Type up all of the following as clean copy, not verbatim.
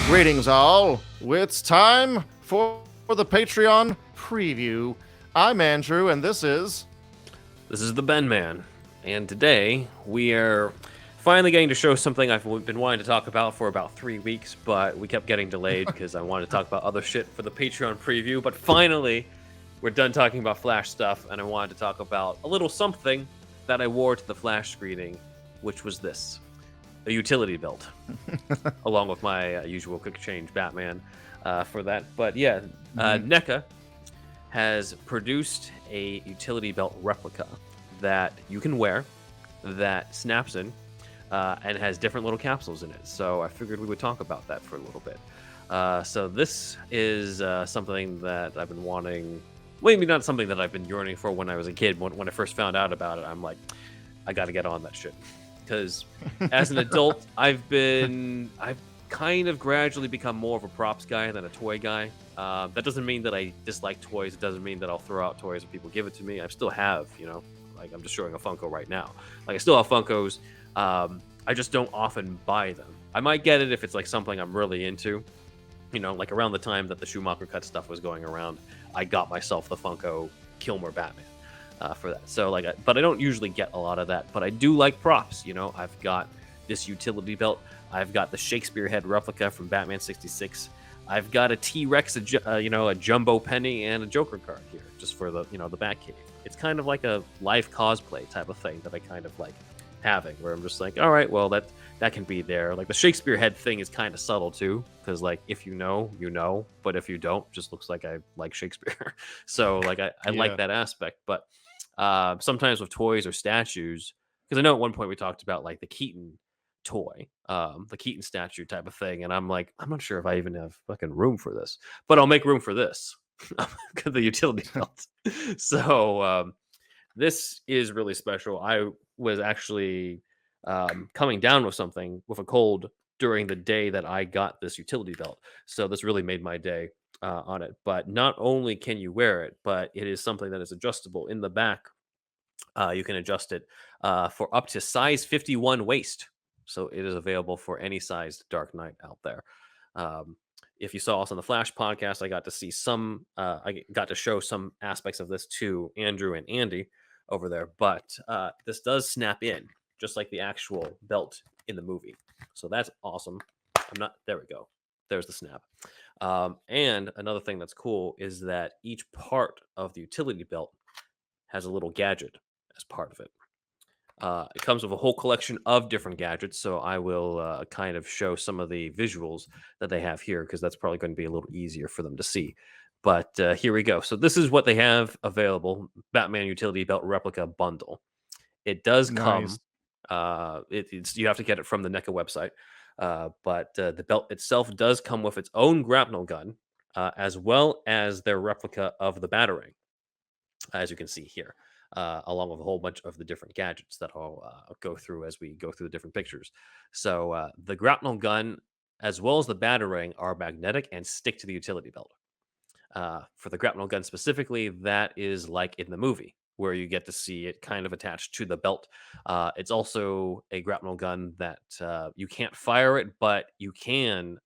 Greetings, all. It's time for the Patreon preview. I'm Andrew, and this is. This is the Ben Man, and today we are finally getting to show something I've been wanting to talk about for about 3 weeks, but we kept getting delayed because I wanted to talk about other shit for the Patreon preview. But finally, we're done talking about Flash stuff, and I wanted to talk about a little something that I wore to the Flash screening, which was this. A utility belt, along with my usual quick change Batman for that. But yeah, NECA has produced a utility belt replica that you can wear, that snaps in, and has different little capsules in it. So I figured we would talk about that for a little bit. So this is something that I've been wanting. Well, maybe not something that I've been yearning for when I was a kid. When I first found out about it, I'm like, I got to get on that shit. Because as an adult, I've kind of gradually become more of a props guy than a toy guy. That doesn't mean that I dislike toys. It doesn't mean that I'll throw out toys when people give it to me. I still have, like I'm just showing a Funko right now. Like I still have Funkos. I just don't often buy them. I might get it if it's like something I'm really into. Like around the time that the Schumacher cut stuff was going around, I got myself the Funko Kilmer Batman. For that. So but I don't usually get a lot of that, but I do like props. I've got this utility belt. I've got the Shakespeare head replica from Batman 66. I've got a T-Rex, a jumbo penny, and a Joker card here, just for the Batcave. It's kind of like a live cosplay type of thing that I kind of like having, where I'm just like, all right, well that can be there. Like the Shakespeare head thing is kind of subtle too, because like if you know, but if you don't, just looks like I like Shakespeare. So like I like that aspect, but sometimes with toys or statues, because I know at one point we talked about like the Keaton toy, the Keaton statue type of thing, and I'm like, I'm not sure if I even have fucking room for this, but I'll make room for this, the utility belt. So this is really special. I was actually coming down with something with a cold during the day that I got this utility belt, so this really made my day on it. But not only can you wear it, but it is something that is adjustable in the back. You can adjust it for up to size 51 waist. So it is available for any sized Dark Knight out there. If you saw us on the Flash podcast, I got to see I got to show some aspects of this to Andrew and Andy over there. But this does snap in, just like the actual belt in the movie. So that's awesome. There we go. There's the snap. And another thing that's cool is that each part of the utility belt has a little gadget as part of it. It comes with a whole collection of different gadgets, so I will kind of show some of the visuals that they have here, because that's probably going to be a little easier for them to see. But here we go. So this is what they have available: Batman Utility Belt Replica Bundle. It does come. You have to get it from the NECA website, but the belt itself does come with its own grapnel gun, as well as their replica of the Batarang, as you can see here, along with a whole bunch of the different gadgets that I'll go through as we go through the different pictures. So the grapnel gun, as well as the Batarang, are magnetic and stick to the utility belt. For the grapnel gun specifically, that is like in the movie, where you get to see it kind of attached to the belt. It's also a grapnel gun that you can't fire it, but you can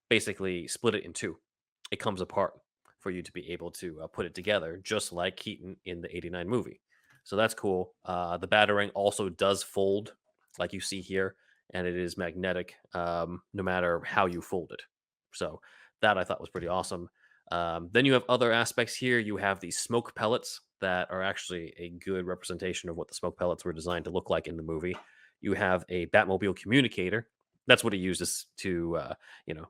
basically split it in two. It comes apart for you to be able to put it together, just like Keaton in the '89 movie. So that's cool. The Batarang also does fold, like you see here, and it is magnetic, no matter how you fold it. So that I thought was pretty awesome. Then you have other aspects here. You have these smoke pellets that are actually a good representation of what the smoke pellets were designed to look like in the movie. You have a Batmobile communicator. That's what he uses to,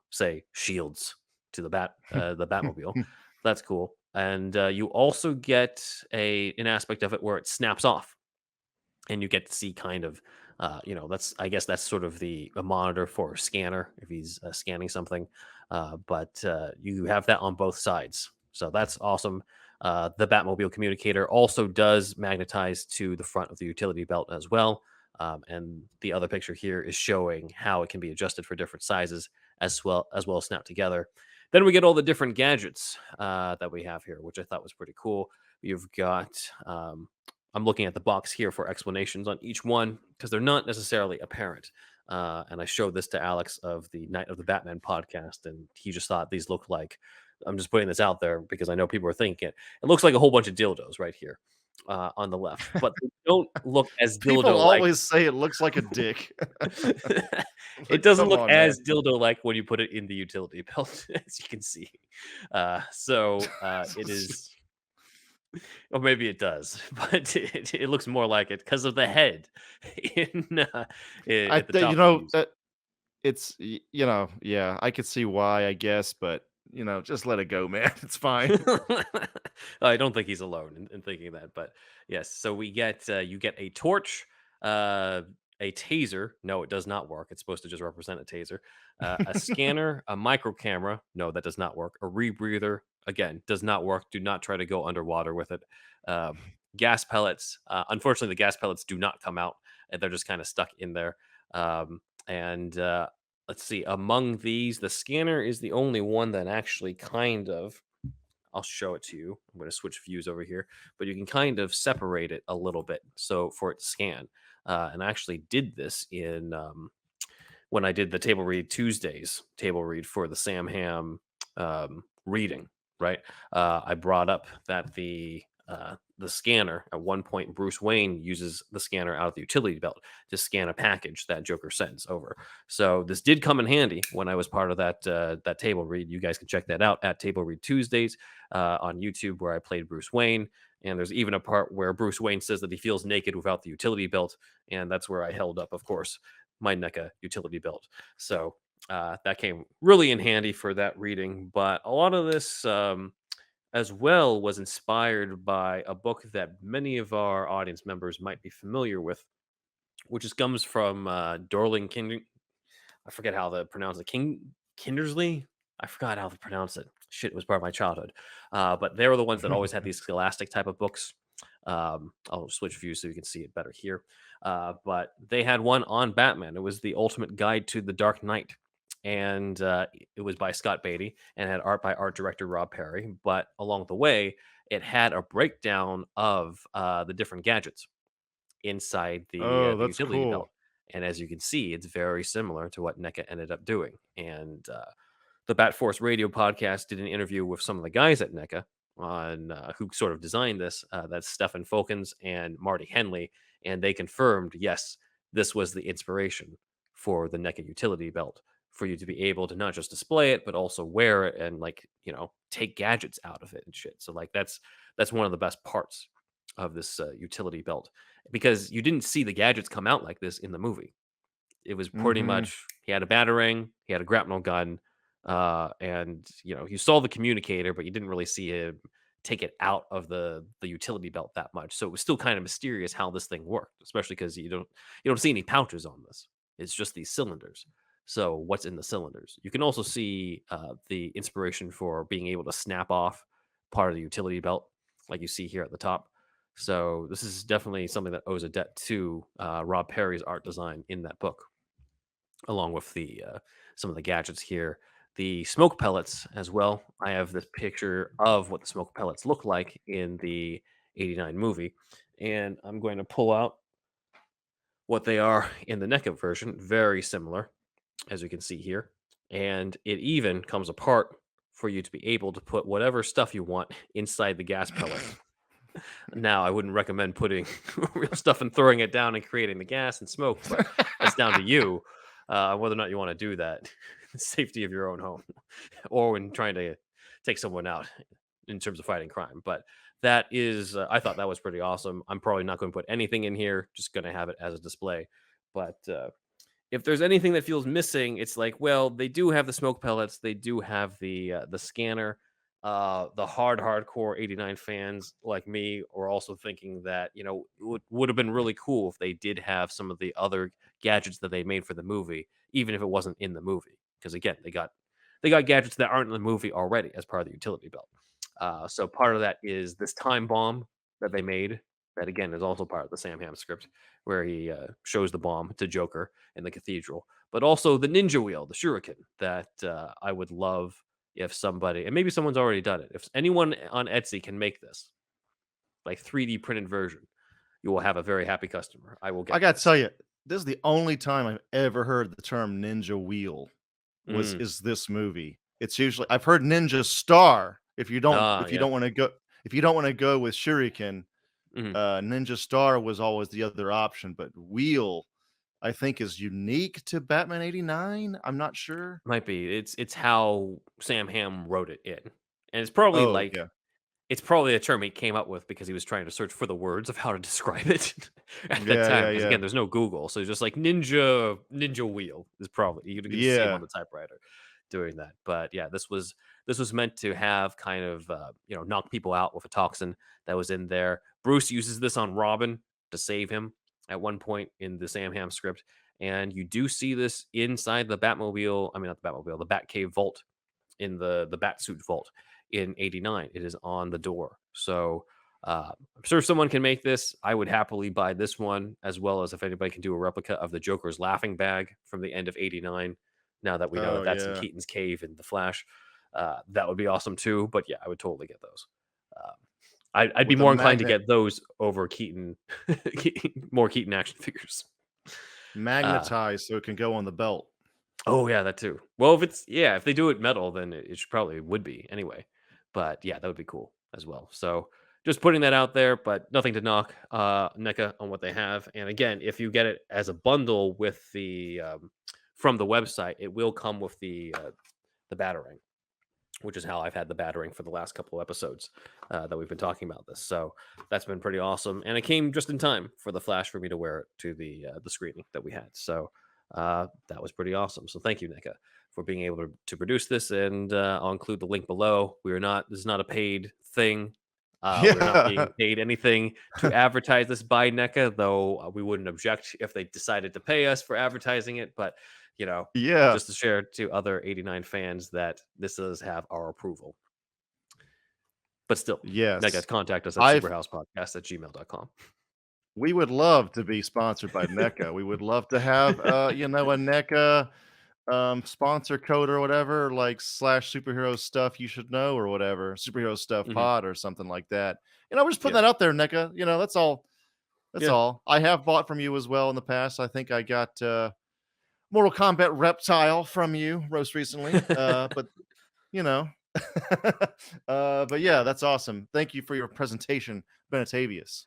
say shields to the Batmobile. That's cool. And you also get an aspect of it where it snaps off, and you get to see kind of, I guess that's sort of a monitor for a scanner if he's scanning something. But you have that on both sides, so that's awesome. The Batmobile communicator also does magnetize to the front of the utility belt as well. And the other picture here is showing how it can be adjusted for different sizes as well as snap together. Then we get all the different gadgets that we have here, which I thought was pretty cool. You've got, I'm looking at the box here for explanations on each one, because they're not necessarily apparent. And I showed this to Alex of the Night of the Batman podcast, and he just thought these looked like. I'm just putting this out there because I know people are thinking it. It looks like a whole bunch of dildos right here on the left, but they don't look as People dildo-like. always say it looks like a dick. It Like, doesn't come look on, man. as dildo-like when you put it in the utility belt, as you can see. It is, or maybe it does, but it looks more like it because of the head in at the You top of know, these. yeah, I could see why, I guess, but just let it go, man. It's fine. I don't think he's alone in thinking that, but yes. So we get you get a torch, uh, a taser. No, it does not work. It's supposed to just represent a taser. A scanner, a micro camera. No, that does not work. A rebreather. Again, does not work. Do not try to go underwater with it. Um, Gas pellets. Unfortunately, the gas pellets do not come out, and they're just kind of stuck in there. And Let's see. Among these, the scanner is the only one that actually kind of. I'll show it to you. I'm going to switch views over here, but you can kind of separate it a little bit so for it to scan. And I actually did this in when I did the table read Tuesdays table read for the Sam Ham reading. Right, I brought up that the scanner at one point Bruce Wayne uses the scanner out of the utility belt to scan a package that Joker sends over. So this did come in handy when I was part of that table read. You guys can check that out at Table Read Tuesdays on YouTube, where I played Bruce Wayne. And there's even a part where Bruce Wayne says that he feels naked without the utility belt, and that's where I held up, of course, my NECA utility belt. So that came really in handy for that reading. But a lot of this as well was inspired by a book that many of our audience members might be familiar with, which is comes from Dorling King. I forget how to pronounce it. Kindersley. I forgot how to pronounce it. Shit, it was part of my childhood. But they were the ones that always had these scholastic type of books. I'll switch views so you can see it better here. But they had one on Batman. It was the Ultimate Guide to the Dark Knight, and it was by Scott Beatty and had art by art director Rob Perry. But along the way, it had a breakdown of the different gadgets inside Oh, the that's utility cool. belt. And as you can see, it's very similar to what NECA ended up doing. And the Bat Force Radio podcast did an interview with some of the guys at NECA on who sort of designed this. That's Stefan Folkens and Marty Henley, and they confirmed, yes, this was the inspiration for the NECA utility belt, for you to be able to not just display it but also wear it and, like, take gadgets out of it and shit. So like that's one of the best parts of this utility belt, because you didn't see the gadgets come out like this in the movie. It was pretty Mhm. much he had a batarang, he had a grapnel gun, and you saw the communicator, but you didn't really see him take it out of the utility belt that much. So it was still kind of mysterious how this thing worked, especially because you don't see any pouches on this. It's just these cylinders. So what's in the cylinders? You can also see the inspiration for being able to snap off part of the utility belt, like you see here at the top. So this is definitely something that owes a debt to Rob Perry's art design in that book, along with the some of the gadgets here. The smoke pellets as well. I have this picture of what the smoke pellets look like in the '89 movie, and I'm going to pull out what they are in the NECA version. Very similar, as you can see here, and it even comes apart for you to be able to put whatever stuff you want inside the gas pellet. Now, I wouldn't recommend putting real stuff and throwing it down and creating the gas and smoke, but that's down to you whether or not you want to do that. Safety of your own home, or when trying to take someone out in terms of fighting crime. But that is, I thought that was pretty awesome. I'm probably not going to put anything in here, just going to have it as a display. But if there's anything that feels missing, it's like, well, they do have the smoke pellets, they do have the scanner. The hardcore '89 fans like me are also thinking that it would have been really cool if they did have some of the other gadgets that they made for the movie, even if it wasn't in the movie. Because again, they got gadgets that aren't in the movie already as part of the utility belt. So part of that is this time bomb that they made. That again is also part of the Sam Ham script, where he shows the bomb to Joker in the cathedral, but also the ninja wheel, the shuriken, that I would love if somebody, and maybe someone's already done it, if anyone on Etsy can make this, like 3D printed version, you will have a very happy customer. I will I get gotta this. tell you, this is the only time I've ever heard the term ninja wheel Mm. is this movie. It's usually I've heard ninja star Ah, if you yeah. don't wanna go if you don't wanna go with shuriken, Mhm. ninja star was always the other option, but wheel, I think, is unique to Batman '89? I'm not sure. Might be. It's how Sam Hamm wrote it in, and it's probably Oh, like yeah. it's probably a term he came up with because he was trying to search for the words of how to describe it at that Yeah, time. yeah, Because yeah. again, there's no Google, so it's just like ninja wheel is probably you can see him on Yeah. the typewriter doing that. But yeah, this was meant to have kind of knock people out with a toxin that was in there. Bruce uses this on Robin to save him at one point in the Sam Hamm script, and you do see this inside the Batmobile. I mean, not the Batmobile, the Batcave vault in the Batsuit vault in '89. It is on the door. So I'm sure if someone can make this, I would happily buy this one, as well as if anybody can do a replica of the Joker's laughing bag from the end of '89. Now that we know that Oh, that's in yeah. Keaton's cave in the Flash, that would be awesome too. But yeah, I would totally get those. Um, I'd be With a more inclined to magnet get those over Keaton, more Keaton action figures. Uh, magnetized so it can go on the belt. Oh, yeah, that too. Well, if they do it metal, then it should probably would be anyway. But yeah, that would be cool as well. So just putting that out there, but nothing to knock NECA on what they have. And again, if you get it as a bundle with the from the website, it will come with the battering, which is how I've had the battering for the last couple of episodes that we've been talking about this. So that's been pretty awesome, and it came just in time for the Flash for me to wear it to the screening that we had. So that was pretty awesome. So thank you, NECA, for being able to produce this, and I'll include the link below. We are not This is not a paid thing. We're not Yeah. being paid anything to advertise this by NECA, though we wouldn't object if they decided to pay us for advertising it. But Yeah. just to share to other '89 fans that this does have our approval. But still, Yes. contact us at I've superhousepodcast@gmail.com. we would love to be sponsored by NECA. We would love to have, a NECA, sponsor code or whatever, like slash superhero stuff you should know or whatever, superhero stuff Mhm. pod or something like that. We're just putting Yeah. that out there, NECA. That's all. That's Yeah. all. I have bought from you as well in the past. I think I got Mortal Kombat Reptile from you most recently. But you know, but yeah, that's awesome. Thank you for your presentation, Benatavius.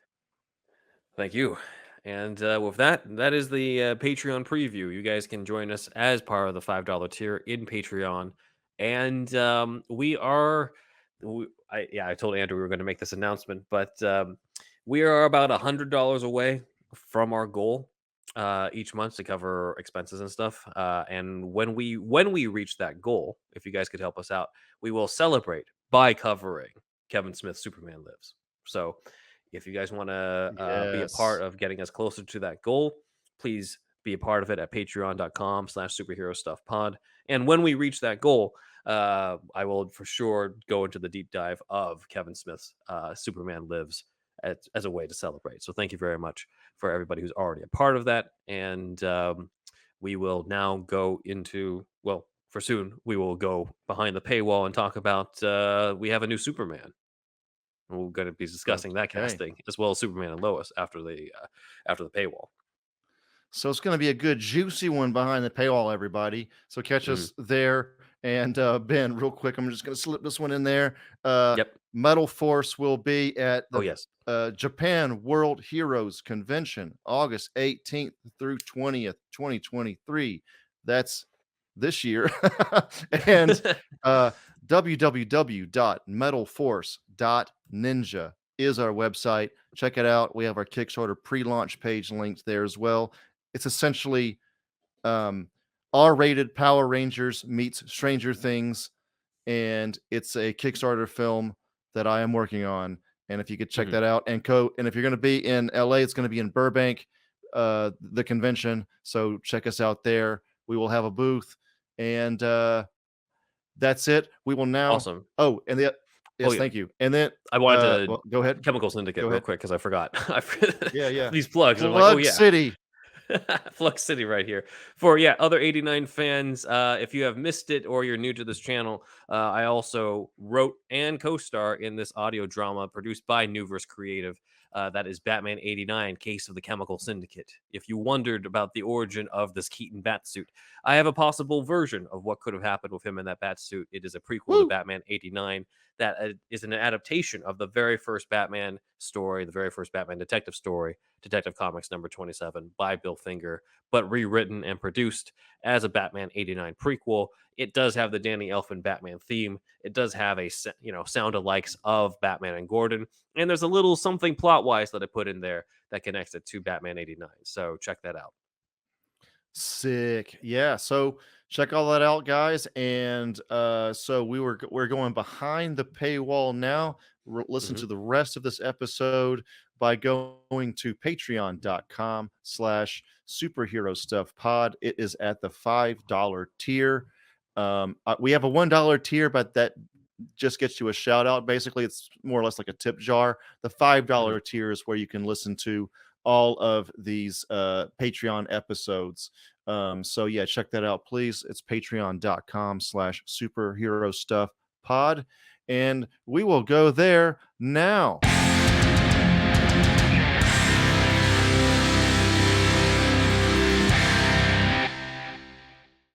Thank you. And with that, that is the Patreon preview. You guys can join us as part of the $5 tier in Patreon. And I told Andrew we were going to make this announcement, but we are about $100 away from our goal each month to cover expenses and stuff. And when we reach that goal, if you guys could help us out, we will celebrate by covering Kevin Smith's Superman Lives. So if you guys want to be a part Yes. of getting us closer to that goal, please be a part of it at patreon.com/superhero stuff pod. And when we reach that goal, I will for sure go into the deep dive of Kevin Smith's Superman Lives as a way to celebrate. So thank you very much for everybody who's already a part of that. And we will now go into, well, for soon, we will go behind the paywall and talk about we have a new Superman. We're going to be discussing that Okay. casting as well as Superman and Lois after the paywall. So it's going to be a good, juicy one behind the paywall, everybody. So catch Mhm. us there. And Ben, real quick, I'm just going to slip this one in there. Yep. Metal Force will be at Oh the yes. Japan World Heroes Convention, August 18th through 20th, 2023. That's this year. And uh, www.metalforce.ninja is our website. Check it out. We have our Kickstarter pre-launch page linked there as well. It's essentially um, R-rated Power Rangers meets Stranger Things, and it's a Kickstarter film that I am working on. And if you could check Mhm. that out, and if you're going to be in LA, it's going to be in Burbank, the convention. So check us out there. We will have a booth, and that's it. We will now. Awesome. Oh, and the Oh yes, yeah. thank you. And then, I wanted to well, go ahead. Chemical Syndicate Go real ahead. quick because I forgot. Yeah, yeah. These plugs. I'm like, oh Plug yeah, City. Flux City right here. For other '89 fans, if you have missed it or you're new to this channel, I also wrote and co-star in this audio drama produced by Newverse Creative. That is Batman 89, Case of the Chemical Syndicate. If you wondered about the origin of this Keaton Batsuit, I have a possible version of what could have happened with him in that Batsuit. It is a prequel to Woo! Batman 89 that is an adaptation of the very first Batman story, the very first Batman detective story, Detective Comics number 27 by Bill Finger, but rewritten and produced as a Batman 89 prequel. It does have the Danny Elfman Batman theme. It does have a sound alikes of Batman and Gordon, and there's a little something plot wise that I put in there that connects it to Batman 89. So check that out. Sick. Yeah. So check all that out, guys. And so we're going behind the paywall now. Listen Hmm. to the rest of this episode by going to patreon.com/superhero stuff pod. It is at the $5 tier. We have a $1 tier, but that just gets you a shout out. Basically, it's more or less like a tip jar. The Hmm. $5 tier is where you can listen to all of these Patreon episodes. So yeah, check that out, please. It's patreon.com/superhero stuff pod. And we will go there now.